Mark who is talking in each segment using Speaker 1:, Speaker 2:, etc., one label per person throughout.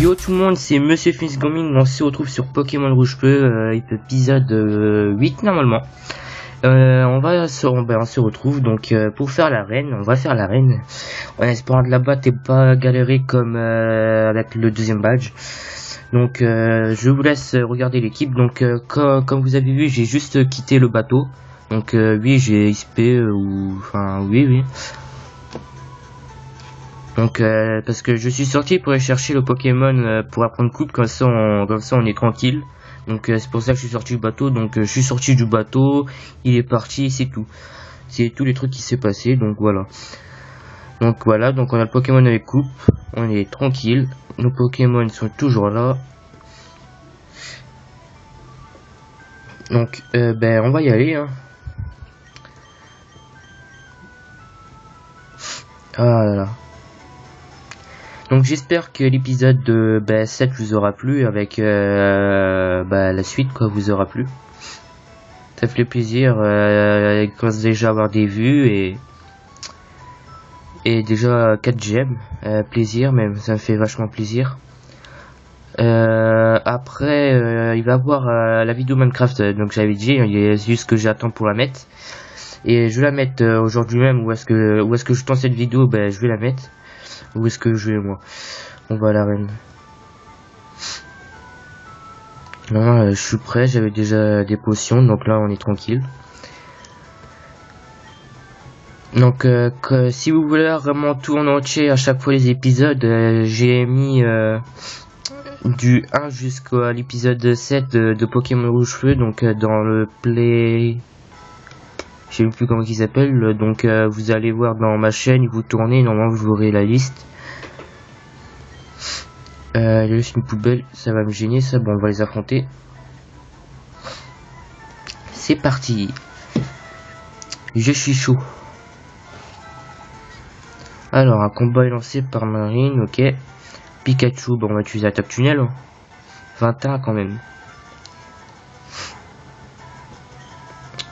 Speaker 1: Yo tout le monde, c'est Monsieur Phoenix Gaming, on se retrouve sur Pokémon Rouge Feu, épisode 8 normalement. On se retrouve donc pour faire l'arène, on va faire l'arène en espérant de la battre et pas galérer comme avec le deuxième badge. Donc je vous laisse regarder l'équipe. Donc comme vous avez vu, j'ai juste quitté le bateau. Donc oui, j'ai XP oui. Donc parce que je suis sorti pour aller chercher le Pokémon pour apprendre coupe, comme ça on est tranquille. Donc c'est pour ça que je suis sorti du bateau. Donc je suis sorti du bateau, il est parti, c'est tout. C'est tous les trucs qui s'est passé, donc voilà. Donc on a le Pokémon avec coupe, on est tranquille. Nos Pokémon sont toujours là. Donc on va y aller hein. Ah là là. Donc j'espère que l'épisode 7 vous aura plu avec la suite quoi vous aura plu. Ça fait plaisir, déjà avoir des vues et déjà 4 gemmes, plaisir même, ça me fait vachement plaisir. Après il va y avoir la vidéo Minecraft, donc j'avais dit, il y a juste que j'attends pour la mettre. Et je vais la mettre aujourd'hui même, où est-ce que je tente cette vidéo, je vais la mettre. Où est-ce que je vais moi? On va à l'arène. Non, je suis prêt, j'avais déjà des potions, donc là on est tranquille. Donc si vous voulez vraiment tout en entier à chaque fois les épisodes, j'ai mis du 1 jusqu'à l'épisode 7 de Pokémon Rouge Feu, donc dans le play... Je sais plus comment il s'appelle, donc vous allez voir dans ma chaîne, vous tournez, normalement vous aurez la liste. Il y a juste une poubelle, ça va me gêner ça, bon on va les affronter. C'est parti. Je suis chaud. Alors un combat est lancé par Marine, ok. Pikachu, bon on va utiliser attaque tunnel. 21 quand même.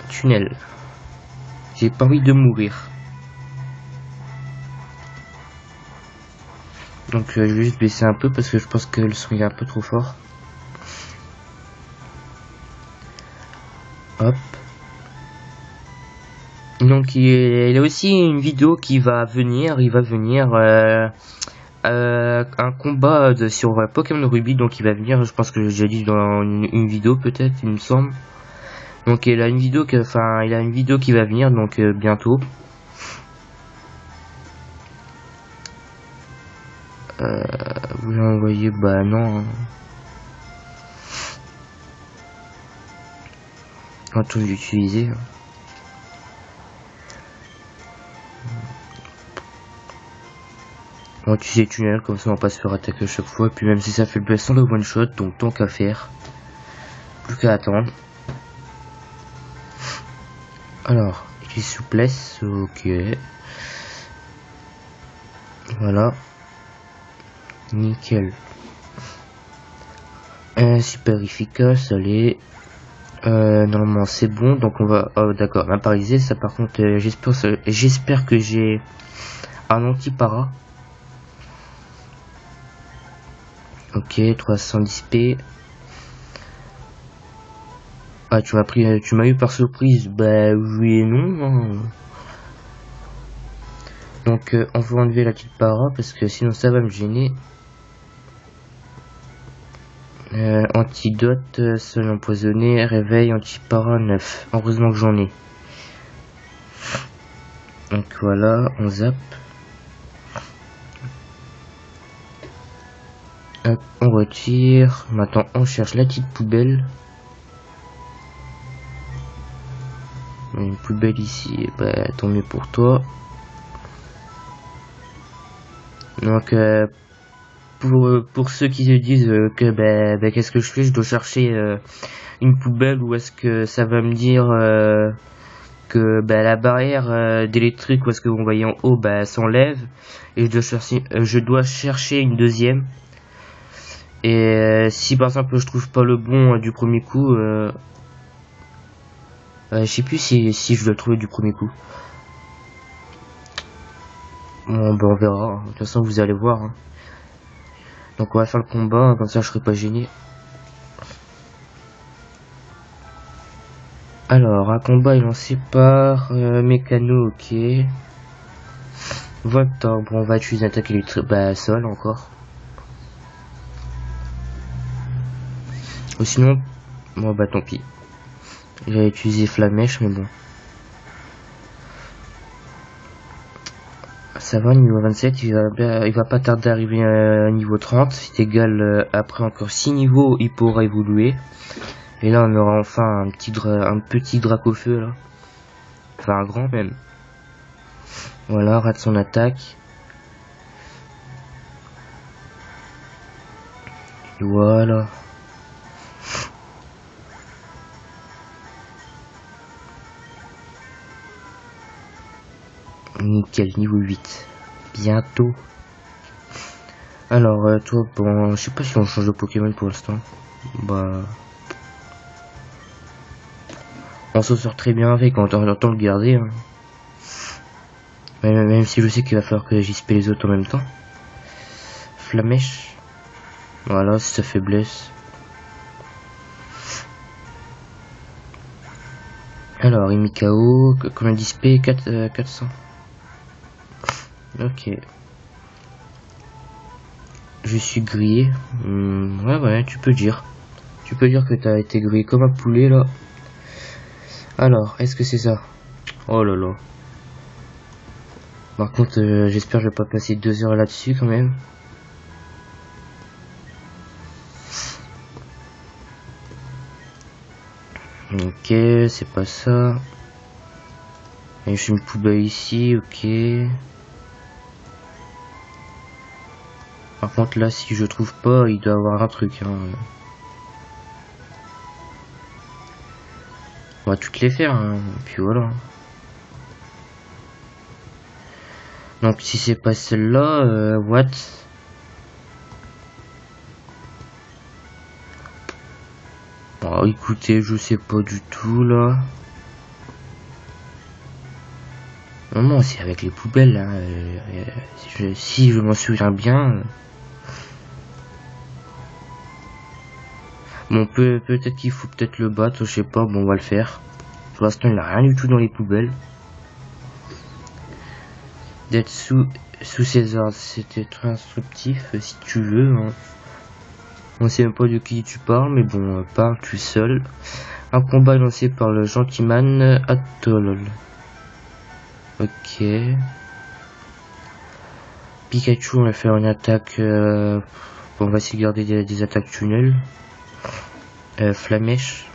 Speaker 1: Tunnel. J'ai pas envie de mourir. Donc je vais juste baisser un peu parce que je pense que le son est un peu trop fort. Hop. Donc il y a aussi une vidéo qui va venir. Il va venir un combat sur Pokémon Ruby. Donc il va venir, je pense que j'ai dit dans une vidéo peut-être, il me semble. Donc il a une vidéo qui va venir donc bientôt. Vous l'envoyez, non. Un truc d'utiliser. On va utiliser tunnel comme ça on va pas se faire attaquer à chaque fois. Et puis même si ça fait le blessant de one shot, donc tant qu'à faire. Plus qu'à attendre. Alors, j'ai souplesse, ok. Voilà. Nickel. Super efficace, allez. Normalement c'est bon, donc on va... Oh d'accord, ma paralysée, ça par contre, j'espère que j'ai un anti-para. Ok, 310 P. Ah, tu m'as eu par surprise. Oui et non. Hein. Donc, on va enlever la petite para parce que sinon ça va me gêner. Antidote, sol empoisonné, réveil, anti-para 9. Heureusement que j'en ai. Donc voilà, on zappe. Hop, on retire. Maintenant, on cherche la petite poubelle. Une poubelle ici, tant mieux pour toi. Donc pour ceux qui se disent que qu'est-ce que je fais, je dois chercher une poubelle, ou est-ce que ça va me dire que la barrière d'électrique, où est-ce que vous voyez en haut, s'enlève, et je dois chercher une deuxième. Et si par exemple je trouve pas le bon du premier coup, je sais plus si je dois le trouver du premier coup. Bon, ben on verra, hein. De toute façon vous allez voir, hein. Donc on va faire le combat, comme ça je serai pas gêné. Alors, un combat est lancé par Mécano, ok. Voltor, bon on va utiliser une attaque électrique, bah sol encore. Ou sinon, bon bah tant pis. J'avais utilisé Flamèche, mais bon. Ça va, niveau 27, il va pas tarder à arriver à niveau 30. C'est égal, après encore 6 niveaux, il pourra évoluer. Et là, on aura enfin un petit Dracofeu, là. Enfin, un grand même. Voilà, rate son attaque. Voilà. Nickel, niveau 8. Bientôt. Alors, toi, bon, je sais pas si on change de Pokémon pour l'instant. Bah... On s'en sort très bien avec, on entend le garder. Hein. Même si je sais qu'il va falloir que j'ispe les autres en même temps. Flamèche. Voilà, c'est sa faiblesse. Alors, il mis KO. Combien d'ISP 400. Ok. Je suis grillé. Ouais, tu peux dire. Tu peux dire que t'as été grillé comme un poulet, là. Alors, est-ce que c'est ça? Oh là là. Par contre, j'espère que je vais pas passer 2 heures là-dessus, quand même. Ok, c'est pas ça. Et j'ai une poubelle ici, ok. Par contre, là, si je trouve pas, il doit y avoir un truc, hein. On va toutes les faire, hein. Puis voilà. Donc si c'est pas celle-là, what? Oh, écoutez, je sais pas du tout là. Non, c'est avec les poubelles là. Si je m'en souviens bien. Bon, peut-être qu'il faut peut-être le battre, je sais pas. Bon, on va le faire. Pour l'instant, il n'a rien du tout dans les poubelles. D'être sous ses ordres, c'était très instructif, si tu veux. Hein. On sait même pas de qui tu parles, mais bon, parle-tu seul. Un combat lancé par le gentleman Atolol. Ok. Pikachu, on va faire une attaque. On va essayer de garder des attaques tunnels. Flamèche.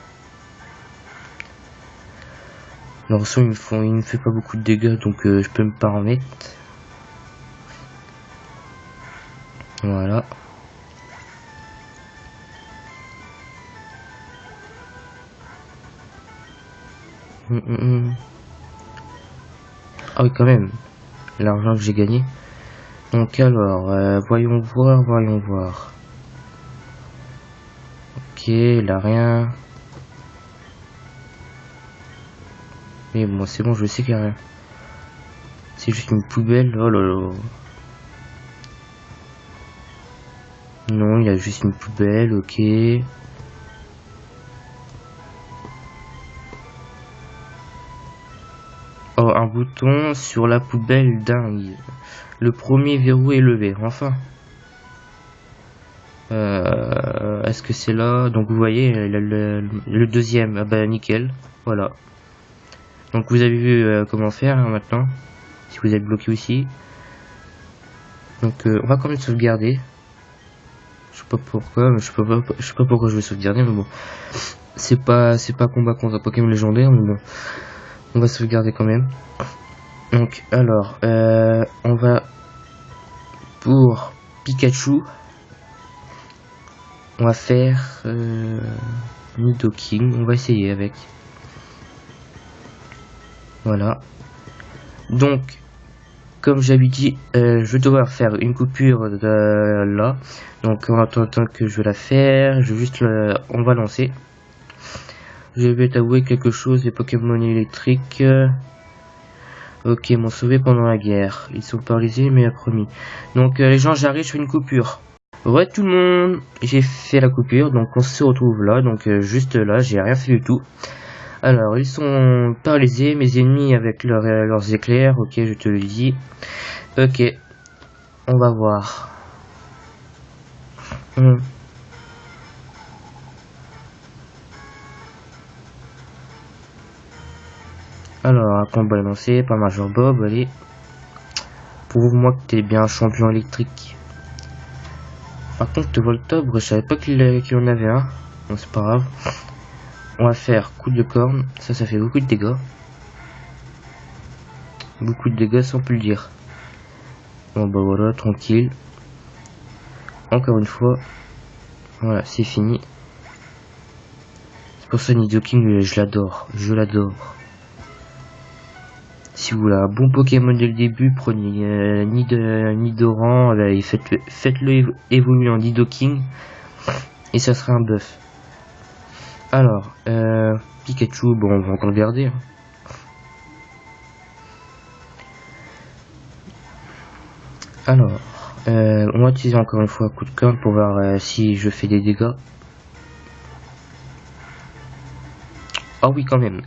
Speaker 1: Alors ça, il ne fait pas beaucoup de dégâts, donc je peux me permettre. Voilà. Ah oui, quand même. L'argent que j'ai gagné. Donc alors, voyons voir. Ok, là rien. Mais bon, c'est bon, je sais qu'il n'y a rien. C'est juste une poubelle. Oh là là. Non, il y a juste une poubelle, ok. Oh, un bouton sur la poubelle dingue. Le premier verrou est levé, enfin. Est-ce que c'est là? Donc vous voyez, le deuxième, ah bah nickel, voilà. Donc vous avez vu comment faire hein, maintenant, si vous êtes bloqué aussi. Donc on va quand même sauvegarder. Je sais pas pourquoi, mais je sais pas pourquoi je vais sauvegarder, mais bon. C'est pas combat contre un Pokémon légendaire, mais bon. On va sauvegarder quand même. Donc alors, on va pour Pikachu. On va faire Nidoking. On va essayer avec. Voilà. Donc, comme j'avais dit, je vais devoir faire une coupure de là. Donc, en attendant que je vais la faire, je vais juste on va lancer. Je vais t'avouer quelque chose, les Pokémon électriques. Ok, m'ont sauvé pendant la guerre. Ils sont paralysés, mais a promis. Donc les gens, j'arrive, je fais une coupure. Ouais tout le monde, j'ai fait la coupure, donc on se retrouve là, donc juste là, j'ai rien fait du tout. Alors, ils sont paralysés, mes ennemis avec leurs éclairs, ok, je te le dis. Ok, on va voir. Alors, un combat annoncé par Major Bob, allez. Prouve-moi que t'es bien un champion électrique. Par contre, Voltobre, je savais pas qu'il en avait un. Bon, c'est pas grave. On va faire coup de corne, ça fait beaucoup de dégâts. Beaucoup de dégâts sans plus le dire. Bon bah voilà, tranquille. Encore une fois. Voilà, c'est fini. C'est pour ça Nidoking, je l'adore. Je l'adore. Si vous voulez un bon Pokémon dès le début, prenez Nidoran et faites-le évoluer en Nidoking. Et ça sera un buff. Alors, Pikachu, bon, on va encore le garder. Alors, on va utiliser encore une fois un coup de corne pour voir si je fais des dégâts. Ah oui, quand même.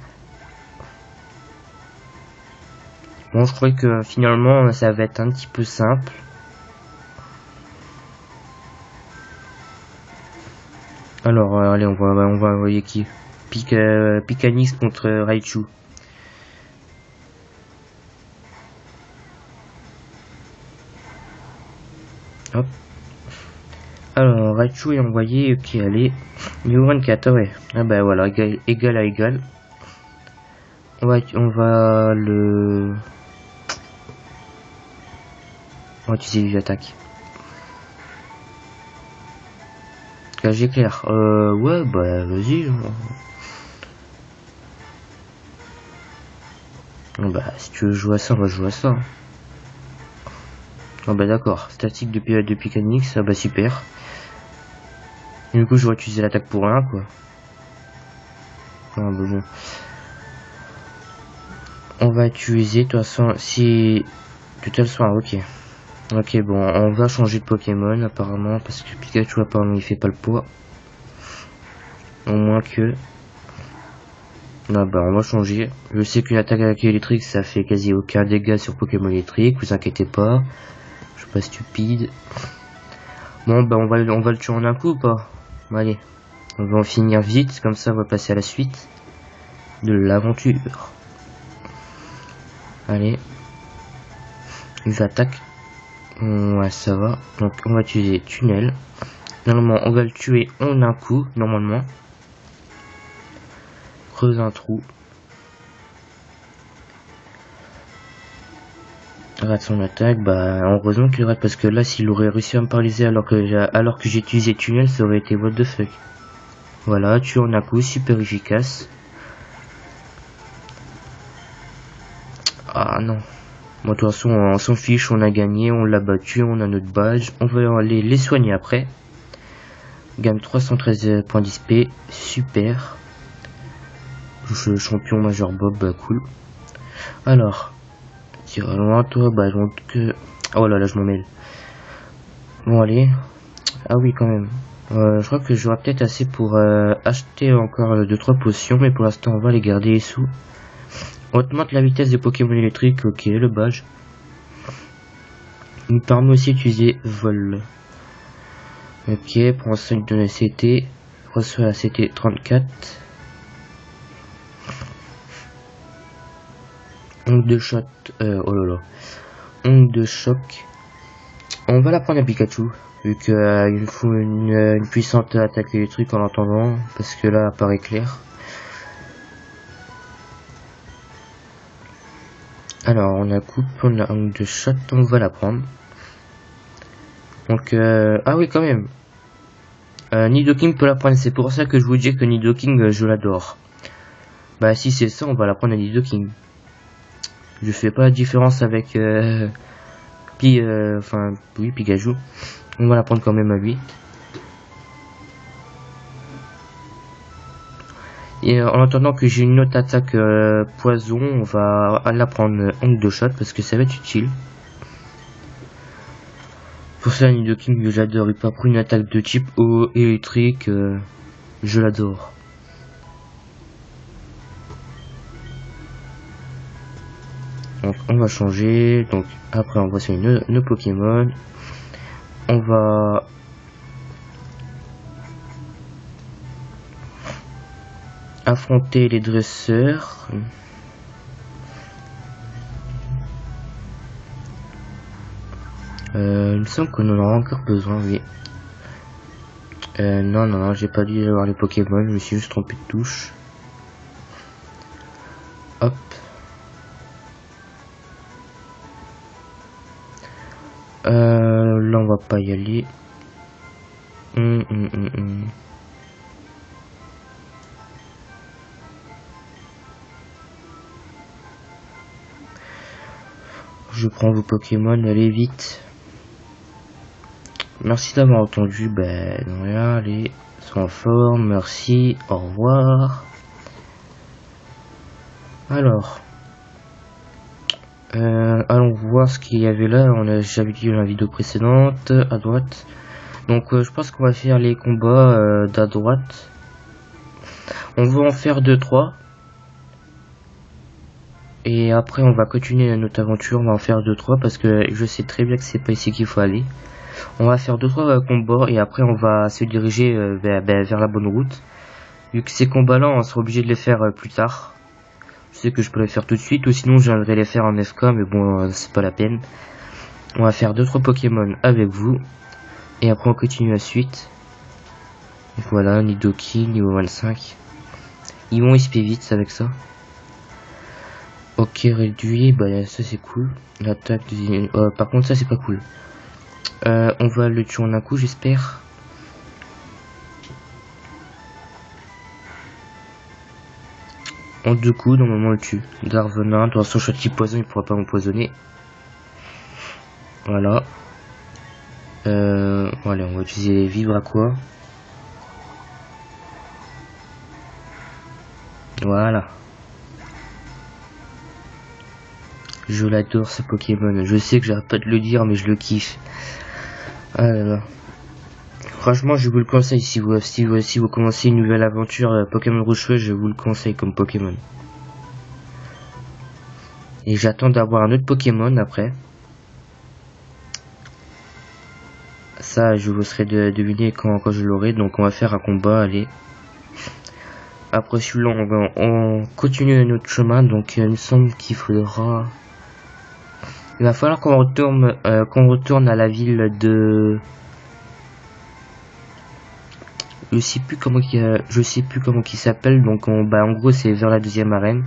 Speaker 1: Bon, je crois que finalement, ça va être un petit peu simple. Alors, allez, on va envoyer qui? Picanix contre Raichu. Hop. Alors, Raichu est envoyé, ok, allez. Niveau 24, ouais. Ah bah voilà, égal à égal. On va utiliser l'attaque. Gage éclair. Ouais, bah vas-y. Bah si tu veux jouer à ça, on va jouer à ça. Ah bah d'accord. Statique depuis Canix, ah bah super. Du coup, je vais utiliser l'attaque pour rien, quoi. Ah bah bon. On va utiliser, de toute façon, si... Tout à le soir, ok. Ok, bon, on va changer de Pokémon, apparemment, parce que Pikachu, apparemment, il fait pas le poids. Au moins que... Ah bah, on va changer. Je sais qu'une attaque avec électrique, ça fait quasi aucun dégât sur Pokémon électrique, vous inquiétez pas. Je suis pas stupide. Bon, bah, on va le tuer en un coup ou pas? Allez. On va en finir vite, comme ça, on va passer à la suite de l'aventure. Allez. Ils attaquent. Ouais, ça va. Donc, on va utiliser tunnel. Normalement, on va le tuer en un coup, normalement. Creuse un trou. Rate son attaque. Bah, heureusement qu'il rate, parce que là, s'il aurait réussi à me paralyser alors que j'ai utilisé tunnel, ça aurait été what the fuck. Voilà, tuer en un coup, super efficace. Ah non. Bon, de toute façon, on s'en fiche, on a gagné, on l'a battu, on a notre badge. On va aller les soigner après. Gagne 313 points d'XP, super. Champion Major Bob, bah cool. Alors, tire loin, toi, bah donc que... Oh là là, je m'en mêle. Bon, allez. Ah oui, quand même. Je crois que j'aurai peut-être assez pour acheter encore 2-3 potions, mais pour l'instant, on va les garder les sous. On augmente la vitesse des Pokémon électriques, ok, le badge. Il permet aussi d'utiliser vol. Ok, prends 5 de la CT. Reçoit la CT 34. Ongle de shot. Oh là là. Ongle de choc. On va la prendre à Pikachu. Vu qu'il faut une puissante attaque électrique en attendant. Parce que là, apparaît clair. Alors, on a coupe, on a ongle de shot. On va la prendre. Donc, ah oui, quand même. Nidoking peut la prendre, c'est pour ça que je vous dis que Nidoking, je l'adore. Bah si c'est ça, on va la prendre à Nidoking. Je fais pas la différence avec Pikachu. On va la prendre quand même à 8. Et en attendant que j'ai une autre attaque poison, on va la prendre Ongle de shot parce que ça va être utile. Pour ça, Nidoking, j'adore. Il peut prendre une attaque de type eau électrique, je l'adore. Donc on va changer. Donc après on va sur nos Pokémon. On va affronter les dresseurs. Il me semble qu'on en aura encore besoin, oui. Non, j'ai pas dû avoir les Pokémon, je me suis juste trompé de touche. Hop. Là on va pas y aller. Je prends vos Pokémon, allez vite. Merci d'avoir entendu, ben voilà, allez, sois en forme, merci, au revoir. Alors, allons voir ce qu'il y avait là, j'avais dit dans la vidéo précédente, à droite. Donc je pense qu'on va faire les combats d'à droite. On va en faire 2-3. Et après on va continuer notre aventure, on va en faire 2-3 parce que je sais très bien que c'est pas ici qu'il faut aller. On va faire 2-3 combats et après on va se diriger vers la bonne route. Vu que ces combats là on sera obligé de les faire plus tard. Je sais que je peux les faire tout de suite ou sinon j'aimerais les faire en FK mais bon c'est pas la peine. On va faire 2-3 Pokémon avec vous. Et après on continue la suite. Et voilà, Nidoking, niveau 25. Ils vont XP vite avec ça. Ok, réduit, bah ça c'est cool. L'attaque par contre ça c'est pas cool. On va le tuer en un coup j'espère. En 2 coups normalement on le tue. Darvenin, dans son châti poison il pourra pas m'empoisonner. Voilà. Voilà, on va utiliser vivre à quoi. Voilà. Je l'adore ce Pokémon. Je sais que j'arrête pas de le dire mais je le kiffe. Ah là là. Franchement je vous le conseille si vous commencez une nouvelle aventure Pokémon Rouge-Feu, je vous le conseille comme Pokémon. Et j'attends d'avoir un autre Pokémon après. Ça je vous laisserai deviner quand je l'aurai. Donc on va faire un combat, allez. Après celui-là on continue notre chemin. Donc il me semble qu'il faudra... Il va falloir qu'on retourne à la ville de... Je sais plus comment il s'appelle. Donc en gros c'est vers la deuxième arène.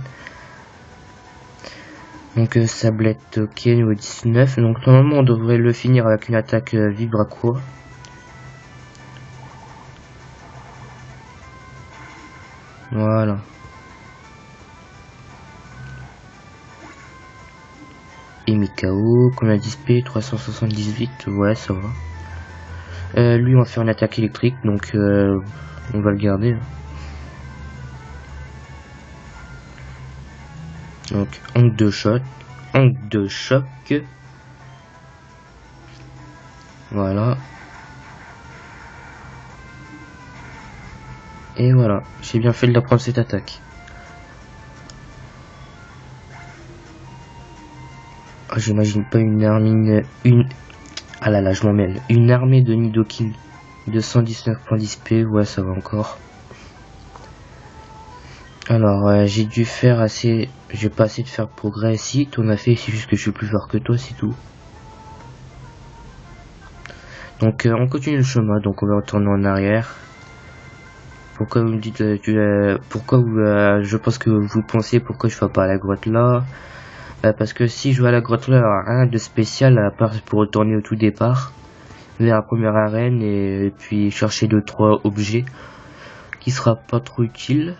Speaker 1: Donc Sablette, ok, niveau 19. Donc normalement on devrait le finir avec une attaque Vibracourt. Voilà. Et Mikao, qu'on a dispé 378, ouais ça va. Lui on va faire une attaque électrique, donc on va le garder. Donc ongle de choc. Voilà. Et voilà, j'ai bien fait d'apprendre cette attaque. Oh, j'imagine pas une armée, ah là là, je m'en mêle. Une armée de Nidoking de 119 points d'XP, ouais ça va encore. Alors j'ai dû faire assez, j'ai pas assez de faire progrès. Si ton a fait, c'est juste que je suis plus fort que toi, c'est tout. Donc on continue le chemin, donc on va retourner en arrière. Pourquoi vous me dites, pourquoi vous, je pense que vous pensez pourquoi je fais pas à la grotte là. Parce que si je vais à la grotte là, il n'y aura rien de spécial à part pour retourner au tout départ vers la première arène et puis chercher 2-3 objets qui sera pas trop utile.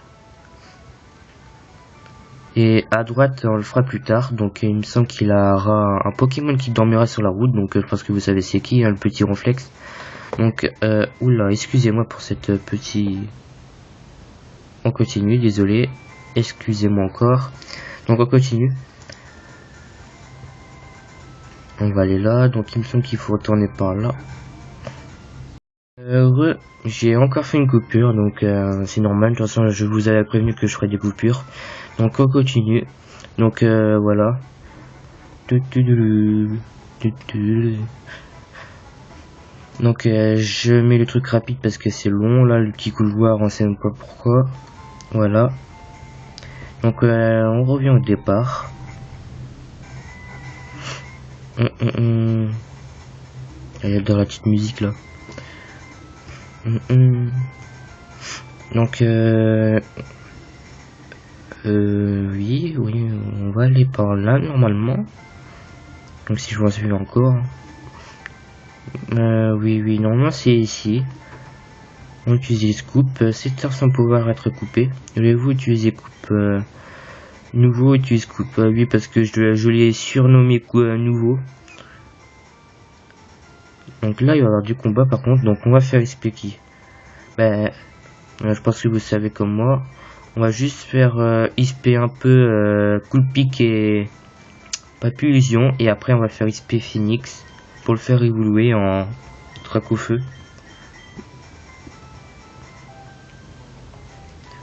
Speaker 1: Et à droite on le fera plus tard, donc il me semble qu'il aura un Pokémon qui dormira sur la route, donc je pense que vous savez c'est qui, hein, le petit Ronflex. Donc oula, excusez-moi pour cette petit On continue, désolé. Excusez-moi encore. Donc on continue. On va aller là. Donc il me semble qu'il faut retourner par là. J'ai encore fait une coupure. Donc c'est normal. De toute façon je vous avais prévenu que je ferais des coupures. Donc on continue. Donc voilà. Donc je mets le truc rapide parce que c'est long. Là le petit couloir on sait même pas pourquoi. Voilà. Donc on revient au départ. Il y a dans la petite musique là. Donc oui, on va aller par là normalement. Donc si je m'en souviens encore. Oui, normalement c'est ici. On utilise les scoops. Cette terre sans pouvoir être coupée. Voulez-vous utiliser coupe nouveau, utilise coupe. Oui, parce que je l'ai surnommé nouveau. Donc là, il va y avoir du combat par contre. Donc on va faire XP. Je pense que vous savez comme moi. On va juste faire XP un peu Cool Pick et Papillusion. Et après, on va faire XP Phoenix pour le faire évoluer en traque au feu.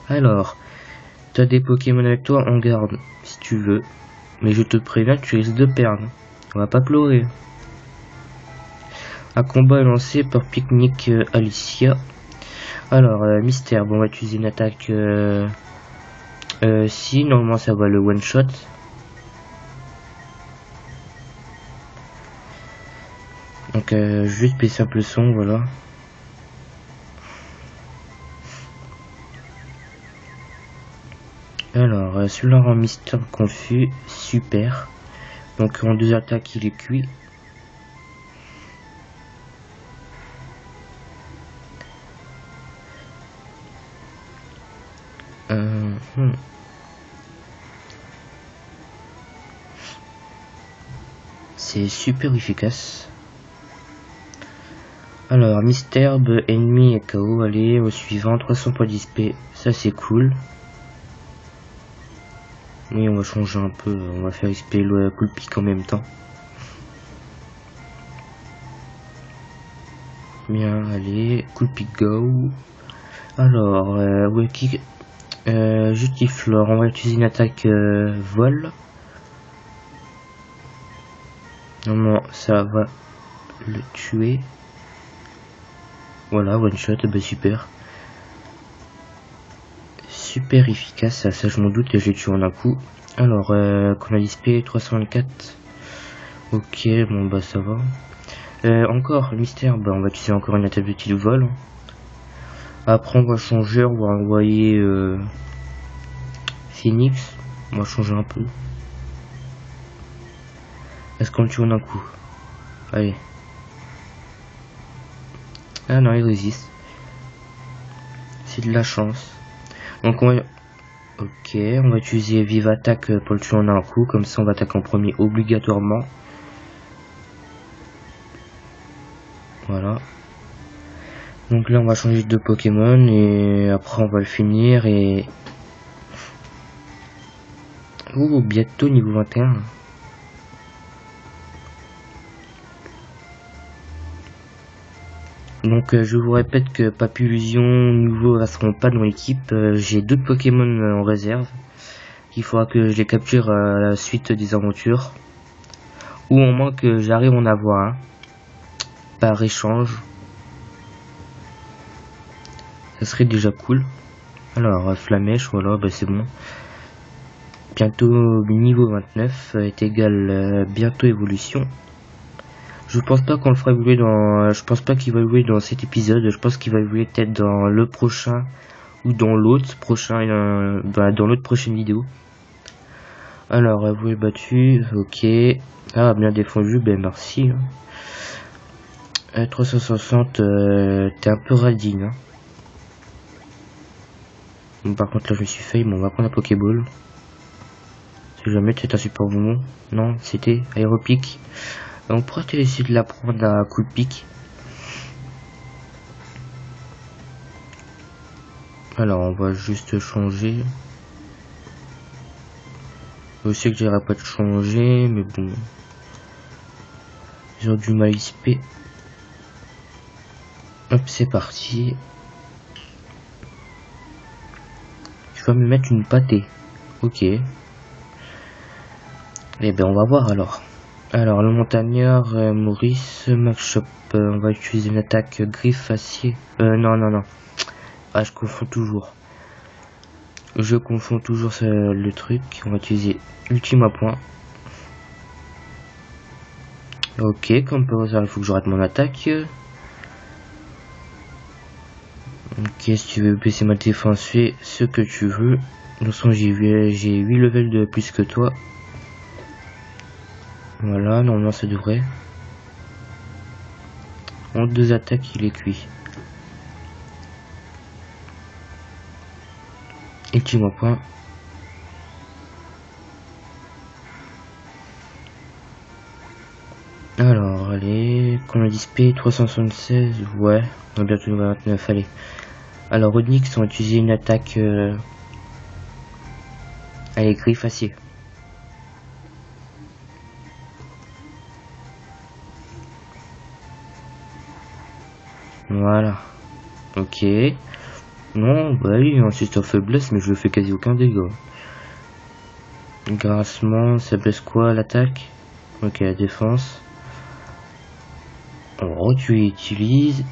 Speaker 1: Alors, t'as des Pokémon avec toi, en garde si tu veux. Mais je te préviens, tu risques de perdre. On va pas pleurer. Un combat est lancé par Picnic Alicia. Alors, Mystère, bon, on va utiliser une attaque. Si, normalement ça va le one shot. Donc, juste baisser un peu le son, voilà. Alors, celui-là rend Mystère confus, super. Donc, en 2 attaques, il est cuit. C'est super efficace. Alors, Mystère, ennemi et KO, allez, au suivant, 300 points d'XP, ça c'est cool. Oui, on va changer un peu, on va faire XP le Cool Pick en même temps. Bien, allez, Cool Pick go. Alors, Justiflore, on va utiliser une attaque vol. Non, ça va le tuer. Voilà, one shot, super. Super efficace, ça je m'en doute, j'ai tué en un coup. Alors, qu'on a l'XP 324. Ok, bon bah ça va. Encore, Mystère, on va utiliser encore une attaque de type vol. Après on va changer, on va envoyer Phoenix. On va changer un peu. Est-ce qu'on le tue en un coup? Allez. Ah non, il résiste. C'est de la chance. Donc on va... Ok, on va utiliser Vive Attaque pour le tuer en un coup. Comme ça on va attaquer en premier obligatoirement. Voilà. Donc là on va changer de Pokémon et après on va le finir et... Ouh, bientôt niveau 21. Donc je vous répète que Papillusion nouveau ne resteront pas dans l'équipe. J'ai d'autres Pokémon en réserve. Il faudra que je les capture à la suite des aventures. Ou au moins que j'arrive à en avoir un. Par échange. Ça serait déjà cool. Alors Flamèche, voilà, c'est bon. Bientôt niveau 29 est égal bientôt évolution. Je pense pas qu'on le fera évoluer dans... Je pense pas qu'il va évoluer dans cet épisode. Je pense qu'il va évoluer peut-être dans le prochain. Ou dans l'autre prochain... dans l'autre prochaine vidéo. Alors, avoué battu. Ok. Ah, bien défendu. Merci. 360. T'es un peu radine. Hein. Bon, par contre, là, je me suis fail. Bon, on va prendre un Pokéball. Si jamais c'est un super moment. Non, c'était Aéropic. On pourrait essayer de la prendre à coup de pic. Alors on va juste changer. Je sais que j'aurais pas de changer, mais bon. Ils ont du mal XP. Hop, c'est parti. Je vais me mettre une pâtée. Ok. Eh ben on va voir alors. Alors le montagnard Maurice Max Shop, on va utiliser une attaque griffe acier. Non. Ah, je confonds toujours. Le truc. On va utiliser ultime point. Ok, comme par hasard, il faut que je rate mon attaque. Ok, si tu veux baisser ma défense, fais ce que tu veux. De toute façon, j'ai 8 levels de plus que toi. Voilà, normalement ça devrait. En 2 attaques, il est cuit. Ultime point. Alors, allez, combien d'XP? 376, ouais, on a bientôt 29, allez. Alors, Onyx, on va utiliser une attaque, allez, griffe acier. Voilà, ok. Non, bah oui, ensuite en faiblesse, mais je fais quasi aucun dégât. Grincement, ça blesse quoi, l'attaque? Ok, la défense. Oh, tu utilises.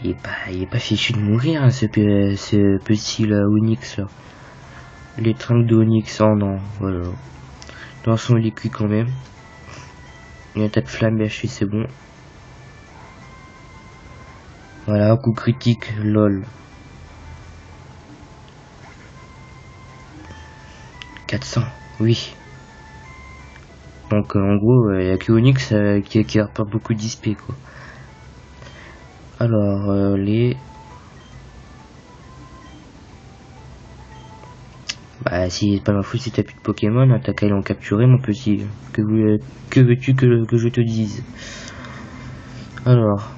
Speaker 1: Il est pas fichu de mourir, hein, ce petit là, Onyx là. Les trinques de Onyx, oh non, voilà. Dans son il est cuit quand même. Une attaque flamme BHC, c'est bon. Voilà, coup critique, lol. 400, oui. Donc en gros, il y a que Onyx qui rapporte beaucoup d'XP quoi. Alors les... Bah si c'est pas ma faute si t'as plus de Pokémon, hein, t'as qu'à aller en capturer mon petit. Que veux-tu que je te dise? Alors...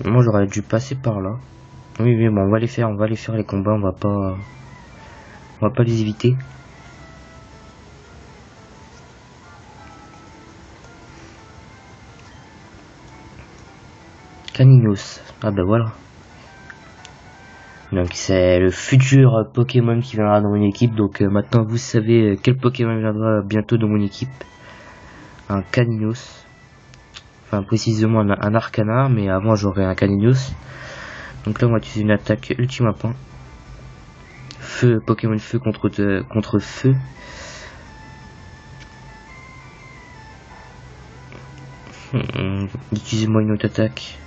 Speaker 1: Moi j'aurais dû passer par là. Oui mais bon on va les faire les combats, on va pas les éviter. Caninos, ah bah voilà. Donc c'est le futur Pokémon qui viendra dans mon équipe, donc maintenant vous savez quel Pokémon viendra bientôt dans mon équipe. Un Caninos. Enfin précisément un Arcana, mais avant j'aurai un Caninos. Donc là on va utiliser une attaque ultime point. Feu, Pokémon feu contre feu. Utilisez-moi une autre attaque.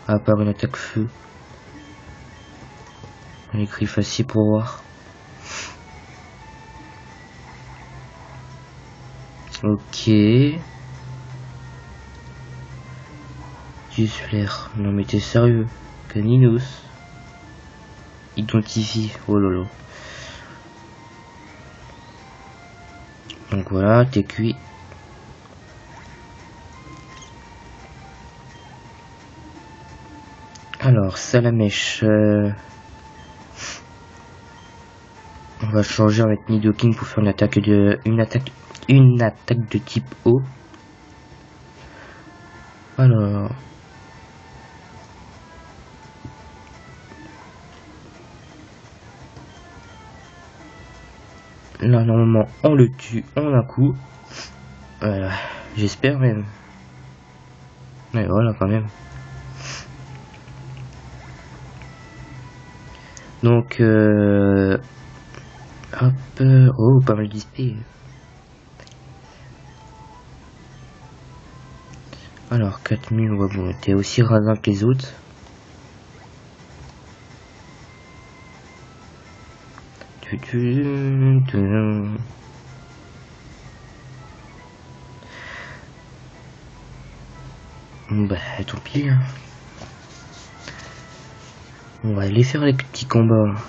Speaker 1: À part une attaque feu. On écrit facile pour voir. Ok. 10 flair. Non mais t'es sérieux? Caninos. Identifie. Oh lolo. Donc voilà, t'es cuit. Alors, Salamèche. On va changer avec Nidoking pour faire une attaque de type eau. Alors. Là, normalement, on le tue en un coup. J'espère même. Mais voilà, quand même. Donc, hop, oh, pas mal d'XP. Alors, 4000, ouais, bon, t'es aussi radin que les autres. Bah, tant pis. Hein. On va aller faire les petits combats.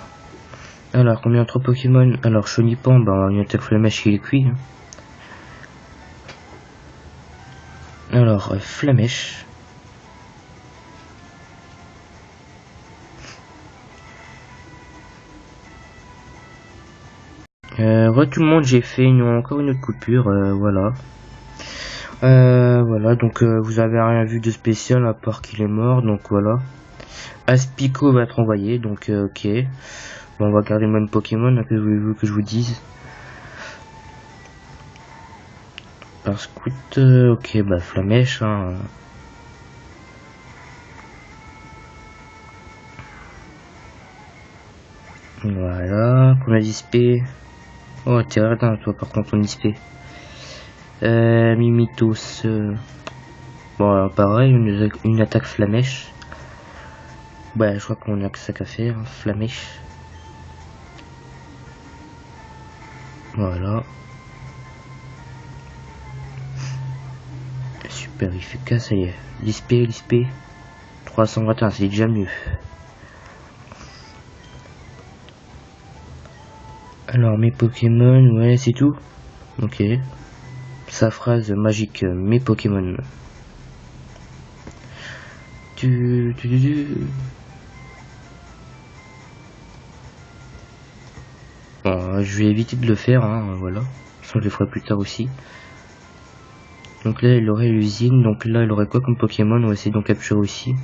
Speaker 1: Alors, combien 3 Pokémon? Alors, Chonipan, bah, une attaque flamèche qui est cuit. Hein. Alors, Flamèche. Tout le monde, j'ai fait encore une autre coupure, voilà. Voilà, donc vous avez rien vu de spécial à part qu'il est mort, donc voilà. Aspico va être envoyé, donc ok. Bon, on va garder le même Pokémon, que voulez-vous que je vous dise. Par scout, ok, bah Flamèche, hein. Voilà, qu'on a dispé. Oh, t'es radin, toi, par contre, on dispé. Mimitos. Bon, alors, pareil, une attaque Flamèche. Bah, je crois qu'on a que ça qu'à faire, hein, Flamèche. Voilà. Super efficace, ça y est. Lispé. 321, c'est déjà mieux. Alors, mes Pokémon, ouais, c'est tout. Ok. Sa phrase magique, mes Pokémon. Bon, je vais éviter de le faire, hein, voilà. Sinon, je le ferai plus tard aussi. Donc là, il aurait l'usine. Donc là, il aurait quoi comme Pokémon? On va essayer d'en capturer aussi.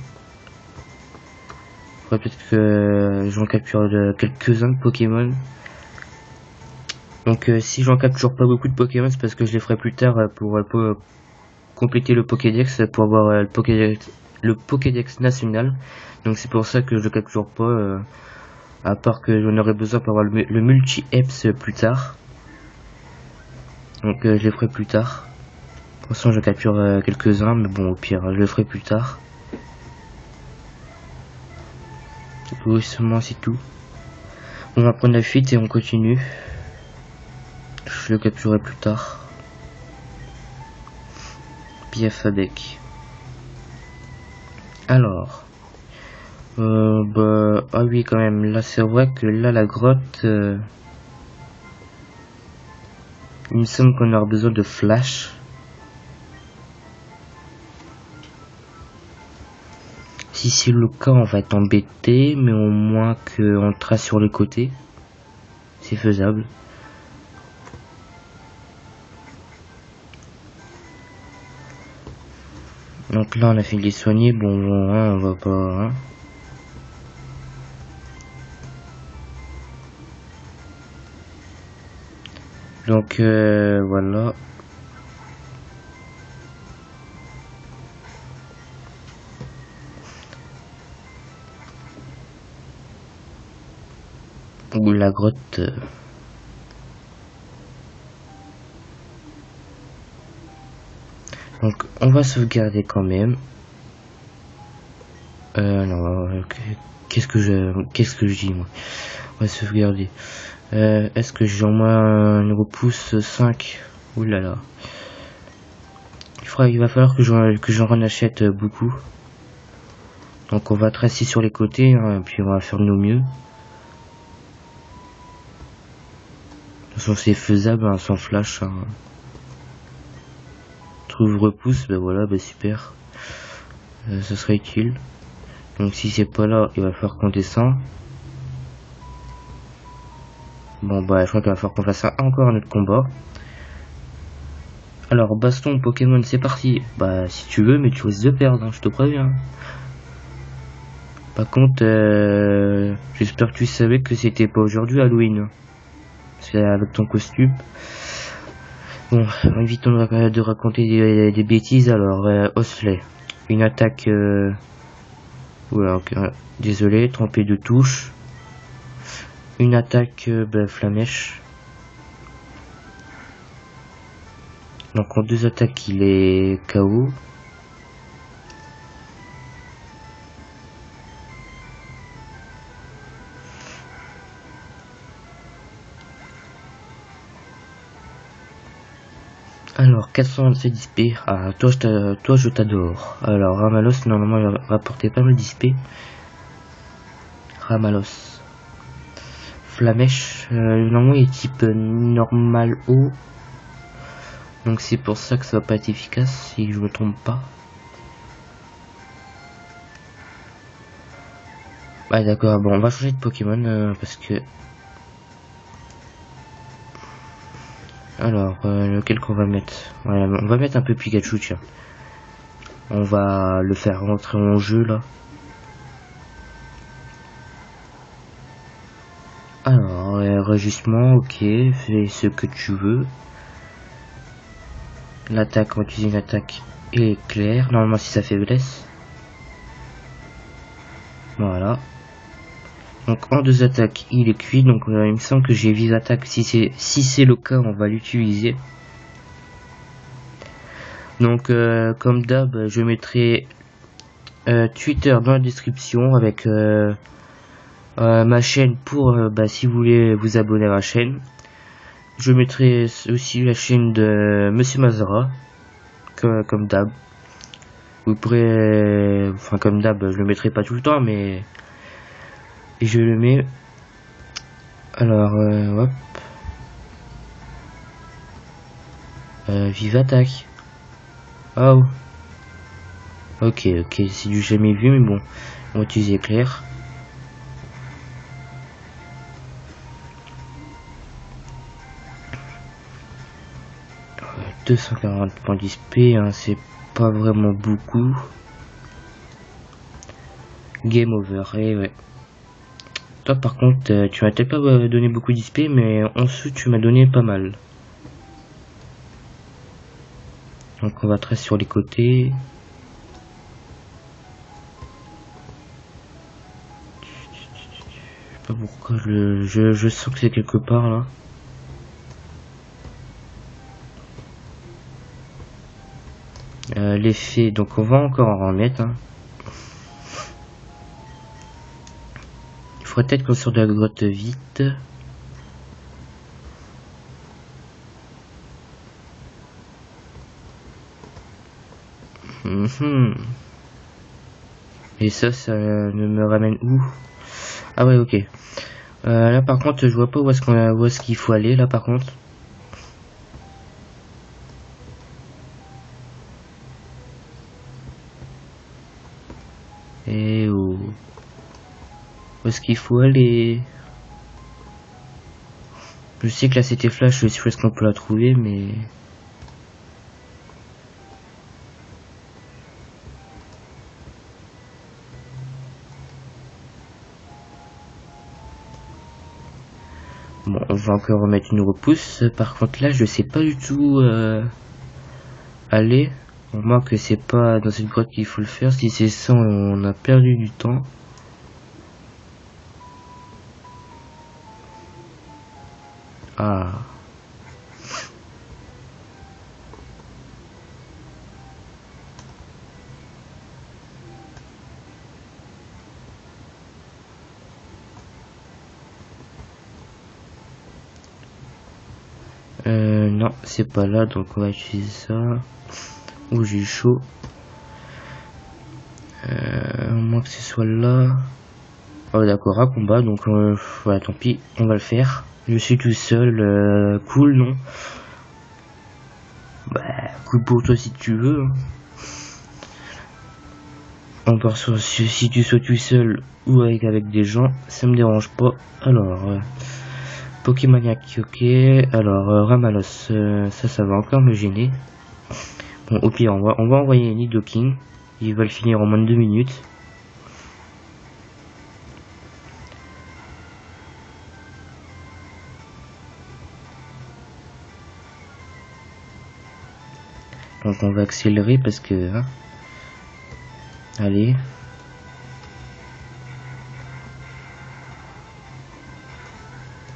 Speaker 1: Faudrait peut-être que j'en capture quelques-uns de Pokémon. Donc si j'en capture pas beaucoup de Pokémon, c'est parce que je les ferai plus tard pour compléter le Pokédex, pour avoir le Pokédex national. Donc c'est pour ça que je le capture pas, à part que j'en aurais besoin pour avoir le multi-EPS plus tard. Donc je les ferai plus tard. Pour l'instant je capture quelques-uns, mais bon au pire je le ferai plus tard. Oui, seulement c'est tout. On va prendre la fuite et on continue. Je le capturerai plus tard. Piaf avec. Alors. Bah, ah oui quand même, là c'est vrai que là la grotte, il me semble qu'on aura besoin de flash. Si c'est le cas, on va être embêté, mais au moins qu'on trace sur les côtés, c'est faisable. Donc là on a fait les soigner, bon hein, on va pas... Hein. Donc voilà. Ou la grotte... Donc on va sauvegarder quand même. Non, qu'est-ce que je dis moi? On va sauvegarder. Est-ce que j'ai au moins une repousse 5? Oulala. Il va falloir que j'en rachète beaucoup. Donc on va tracer sur les côtés, hein, puis on va faire de nos mieux. De toute façon c'est faisable, hein, sans flash. Hein. Trouve repousse, ben voilà, ben super. Ça serait utile. Donc si c'est pas là, il va falloir qu'on descend. Bon bah je crois qu'il va falloir qu'on fasse encore un autre combat. Alors baston Pokémon c'est parti. Bah si tu veux mais tu risques de perdre, hein, je te préviens. Par contre j'espère que tu savais que c'était pas aujourd'hui Halloween. C'est avec ton costume. Bon, évitons de raconter des bêtises. Alors Osflay. Une attaque voilà, okay, désolé, trompé de touche. Une attaque Flamèche. Donc en deux attaques il est KO. Alors 427 d'XP. Ah toi je t'adore. Alors Ramalos normalement il va rapporter pas mal d'XP. Ramalos. Flamèche, normalement il est type normal haut. Donc c'est pour ça que ça va pas être efficace si je me trompe pas. Ah d'accord, bon on va changer de Pokémon parce que... Alors, lequel qu'on va mettre? Ouais, on va mettre un peu Pikachu, tiens. On va le faire rentrer en jeu là. Alors, réajustement, ok, fais ce que tu veux. L'attaque, on va utiliser une attaque éclair. Normalement, c'est sa faiblesse. Voilà. Donc, en 2 attaques, il est cuit. Donc, il me semble que j'ai vise attaque. Si c'est le cas, on va l'utiliser. Donc, comme d'hab, je mettrai Twitter dans la description avec ma chaîne pour si vous voulez vous abonner à ma chaîne. Je mettrai aussi la chaîne de Monsieur Mazara, comme d'hab. Vous pourrez, enfin comme d'hab, je le mettrai pas tout le temps, mais et je le mets. Alors, hop, vive attaque. Oh, ok, c'est du jamais vu, mais bon, on va utiliser éclair. 240 points d'XP, hein, c'est pas vraiment beaucoup. Game over, et ouais. Toi par contre, tu m'as peut-être pas donné beaucoup d'XP, mais en dessous tu m'as donné pas mal. Donc on va tracer sur les côtés. Je sais pas pourquoi je sens que c'est quelque part là. L'effet, donc on va encore en remettre. Hein. Il faudrait peut-être qu'on sorte de la grotte vite. Et ça ne me ramène où? Ah ouais, ok. Là par contre, je vois pas où est-ce qu'il faut aller là par contre. Et où est-ce qu'il faut aller? Je sais que là c'était flash, je sais où est-ce qu'on peut la trouver, mais... Bon, on va encore remettre une repousse. Par contre là, je sais pas du tout aller. Pour moi que c'est pas dans cette grotte qu'il faut le faire. Si c'est ça, on a perdu du temps. Ah. Non, c'est pas là, donc on va utiliser ça. Ouh, j'ai eu chaud. Au moins que ce soit là. Oh d'accord, à combat, donc voilà, tant pis, on va le faire. Je suis tout seul, cool, non? Bah, cool pour toi si tu veux. Hein. On part sur si tu sois tout seul ou avec des gens, ça me dérange pas. Alors, Pokémaniac, ok. Alors, Ramalos, ça va encore me gêner. Bon, au pire, on va envoyer Nidoking. Il va le finir en moins de 2 minutes. Donc on va accélérer parce que... Hein, allez.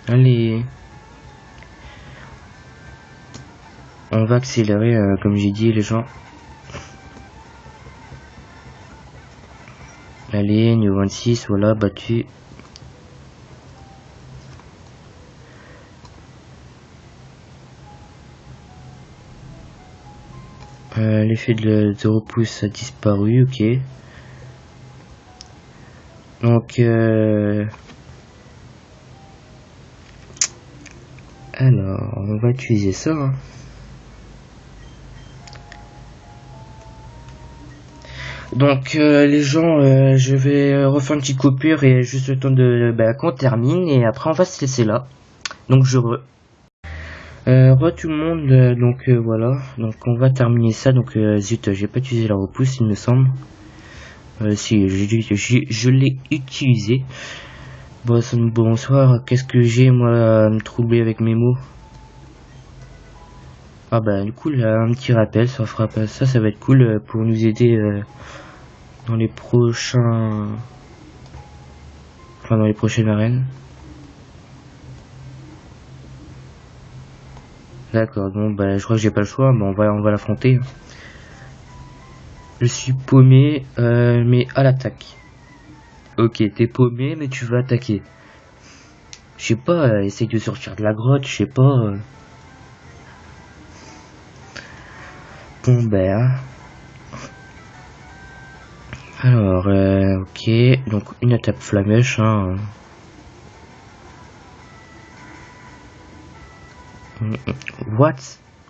Speaker 1: Allez. On va accélérer, comme j'ai dit les gens. Allez, niveau 26, voilà, battu. L'effet de repousse a disparu, ok. Donc, alors, on va utiliser ça. Hein. Donc les gens, je vais refaire une petite coupure et juste le temps de qu'on termine et après on va se laisser là. Donc je re tout le monde, donc voilà, donc on va terminer ça. Donc zut, j'ai pas utilisé la repousse il me semble. Si je l'ai utilisé. Bonsoir, qu'est-ce que j'ai moi à me troubler avec mes mots? Ah bah du coup là, un petit rappel, ça fera pas ça va être cool pour nous aider dans les prochains, enfin dans les prochaines arènes. D'accord, bon bah je crois que j'ai pas le choix, mais on va l'affronter. Je suis paumé, mais à l'attaque. Ok, t'es paumé, mais tu vas attaquer. Je sais pas, essaye de sortir de la grotte, je sais pas. Bon bah. Alors, ok, donc une attaque flamèche, hein. What?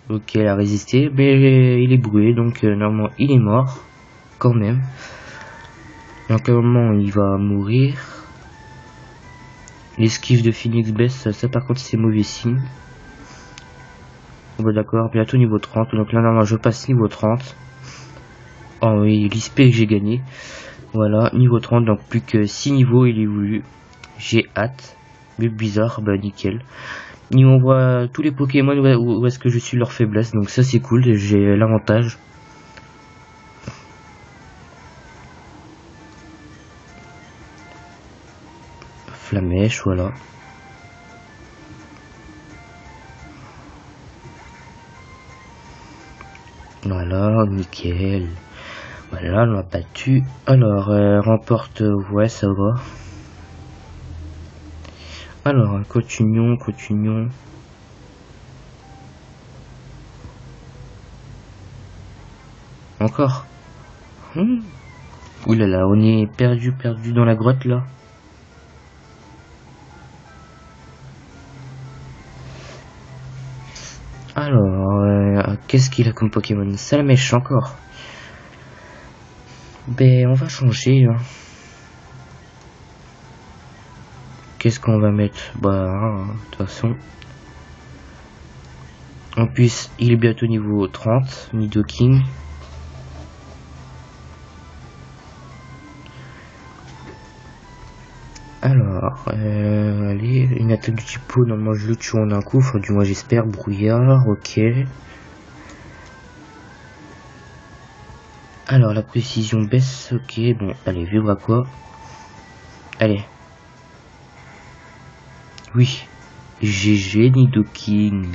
Speaker 1: Ok, elle a résisté, mais il est brûlé, donc normalement il est mort, quand même. Donc à un moment il va mourir. L'esquive de Phoenix baisse, ça par contre c'est mauvais signe. Bon d'accord, bientôt niveau 30, donc là normalement je passe niveau 30. Oh oui, l'ISP que j'ai gagné. Voilà, niveau 30, donc plus que 6 niveaux il est voulu. J'ai hâte. Mais bizarre, bah nickel. Et on voit tous les Pokémon où est-ce que je suis leur faiblesse, donc ça c'est cool, j'ai l'avantage. Flamèche, voilà. Voilà, nickel. Voilà, on l'a battu. Alors, remporte, ouais, ça va. Alors, continuons. Encore. Ouh là là, on est perdu dans la grotte là. Alors, qu'est-ce qu'il a comme Pokémon? Salamèche encore. Ben, on va changer. Hein. Qu'est-ce qu'on va mettre? Bah, de toute façon. En plus, il est bientôt niveau 30, Nidoking. Alors, allez, une attaque du type eau, normalement je le tue en un coup, enfin du moins j'espère, brouillard, ok. Alors la précision baisse, ok, bon, allez, vivre à quoi? Allez. Oui, GG Nidoking.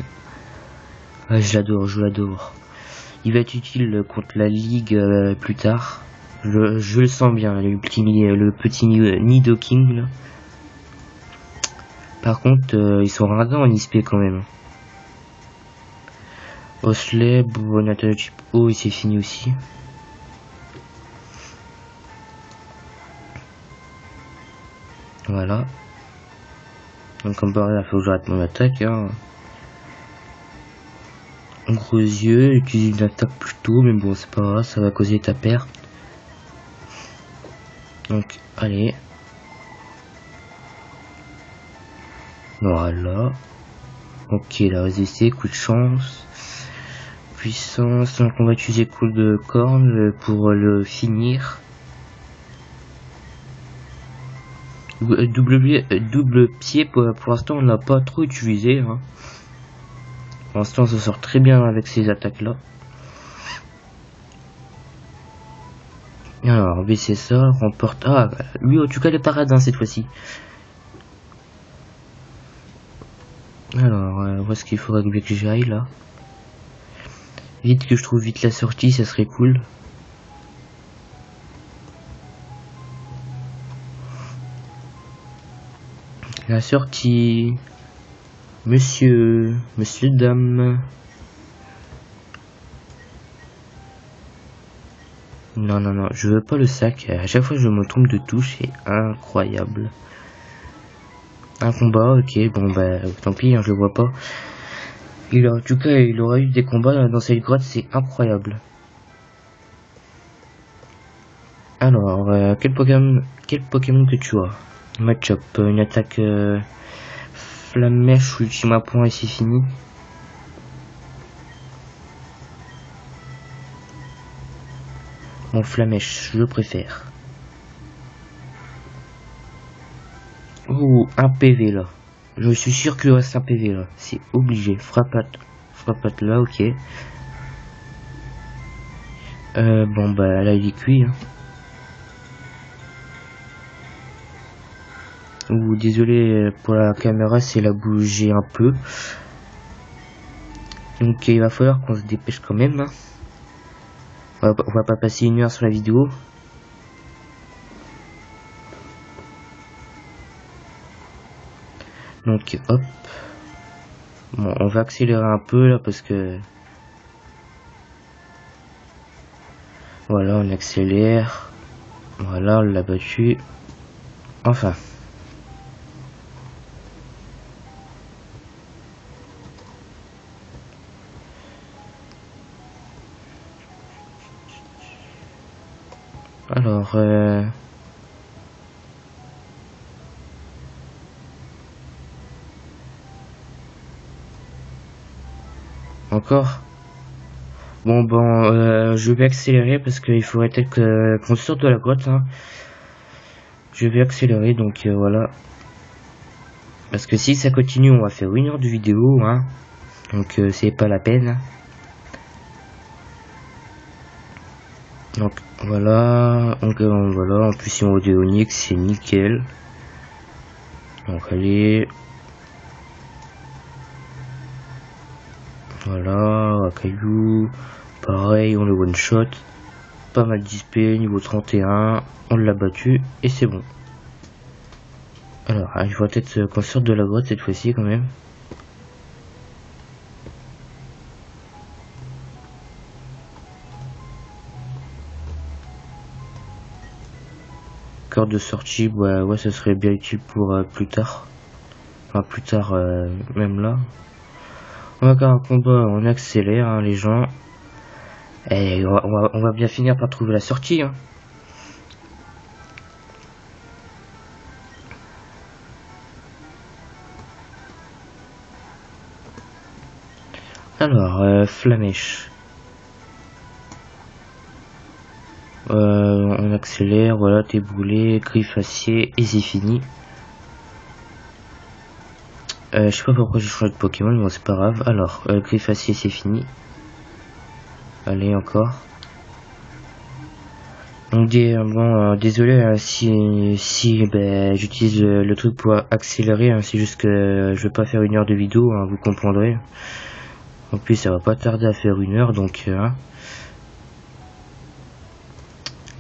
Speaker 1: Ah, je l'adore. Il va être utile contre la ligue plus tard. Je le sens bien, le petit Nidoking là. Par contre, ils sont radins en ISP quand même. Osley, Bonata type O, il s'est fini aussi. Voilà. Donc comme par là, il faut que j'arrête mon attaque. Hein. Gros yeux, utilise une attaque plus tôt, mais bon c'est pas grave, ça va causer ta perte. Donc allez. Voilà. Ok, il a résisté, coup de chance. Puissance, donc on va utiliser coup de corne pour le finir. Double pied, pour l'instant on l'a pas trop utilisé. Hein. Pour l'instant on se sort très bien avec ces attaques là. Et alors baisser ça, remporte. Ah, lui en tout cas il est paradin cette fois-ci. Alors, où est-ce qu'il faudrait que j'aille là? Vite que je trouve vite la sortie, ça serait cool. La sortie. Monsieur, dame. Non, je veux pas le sac. À chaque fois je me trompe de touche, c'est incroyable. Un combat, ok, bon bah tant pis, hein, je le vois pas. En tout cas, il aura eu des combats dans cette grotte, c'est incroyable. Alors, quel Pokémon que tu as? Machop, une attaque Flammèche, ultime à point et c'est fini. Mon Flammèche, je préfère. Oh, un PV là. Je suis sûr qu'il reste un PV là. C'est obligé. Frappate là, ok. Bon bah là il est cuit. Hein. Ouh, désolé pour la caméra, c'est la bouger un peu. Donc il va falloir qu'on se dépêche quand même. Hein. On va pas passer 1 heure sur la vidéo. Donc hop. Bon, on va accélérer un peu là parce que... Voilà, on accélère. Voilà, on l'a battu. Enfin. Alors, encore. Bon, je vais accélérer parce qu'il faudrait peut-être qu'on sorte de la grotte. Hein. Je vais accélérer, donc voilà. Parce que si ça continue, on va faire 1 heure de vidéo. Hein. Donc c'est pas la peine. Donc voilà, voilà, en plus si on veut de Onyx, c'est nickel. Donc allez. Voilà, caillou. Pareil, on le one shot. Pas mal d'XP, niveau 31. On l'a battu et c'est bon. Alors, il faut peut-être qu'on sorte de la grotte cette fois-ci quand même. Corde de sortie, ouais, ça serait bien utile pour plus tard. Enfin, plus tard, même là. On va faire un combat, on accélère, hein, les gens. Et on va bien finir par trouver la sortie. Hein. Alors, Flammèche. On accélère, voilà, t'es brûlé, griffe acier, et c'est fini. Je sais pas pourquoi j'ai changé de Pokémon, mais bon, c'est pas grave. Alors, griffe acier, c'est fini. Allez, encore. Donc, désolé hein, si j'utilise le truc pour accélérer. Hein, c'est juste que je vais pas faire 1 heure de vidéo, hein, vous comprendrez. En plus, ça va pas tarder à faire 1 heure, donc... Hein.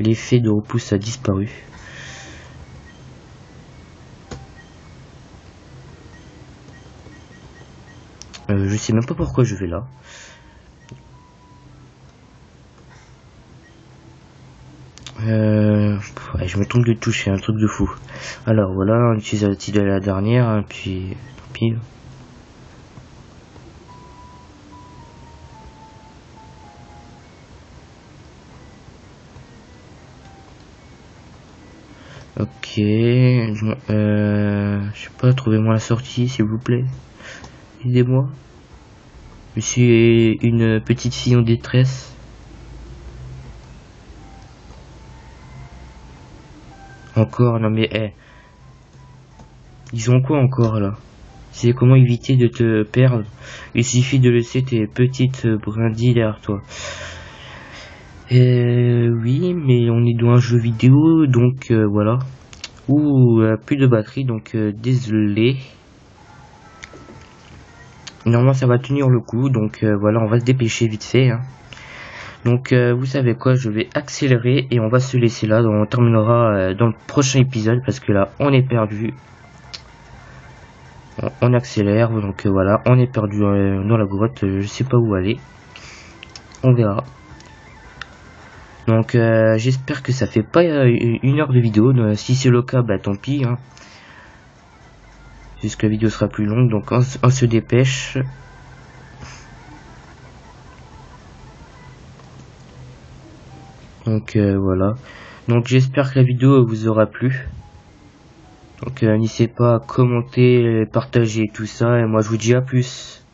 Speaker 1: L'effet de repousse a disparu. Je sais même pas pourquoi je vais là. Ouais, je me trompe de touche, c'est un truc de fou. Alors voilà, on utilise la petite de la dernière, hein, puis tant pis. Ok, je sais pas, trouvez-moi la sortie s'il vous plaît. Aidez-moi. Je suis une petite fille en détresse. Encore, non mais ils ont quoi encore là? C'est comment éviter de te perdre. Il suffit de laisser tes petites brindilles derrière toi. Oui, mais on est dans un jeu vidéo, donc voilà. Ouh, plus de batterie, donc désolé. Normalement ça va tenir le coup, donc voilà, on va se dépêcher vite fait. Hein. Donc vous savez quoi, je vais accélérer et on va se laisser là. Donc, on terminera dans le prochain épisode parce que là on est perdu. On accélère, donc voilà, on est perdu dans la grotte, je sais pas où aller. On verra. Donc j'espère que ça fait pas 1 heure de vidéo. Si c'est le cas, bah tant pis. Hein. Puisque la vidéo sera plus longue, donc on se dépêche. Donc voilà. Donc j'espère que la vidéo vous aura plu. Donc n'hésitez pas à commenter, partager tout ça, et moi je vous dis à plus.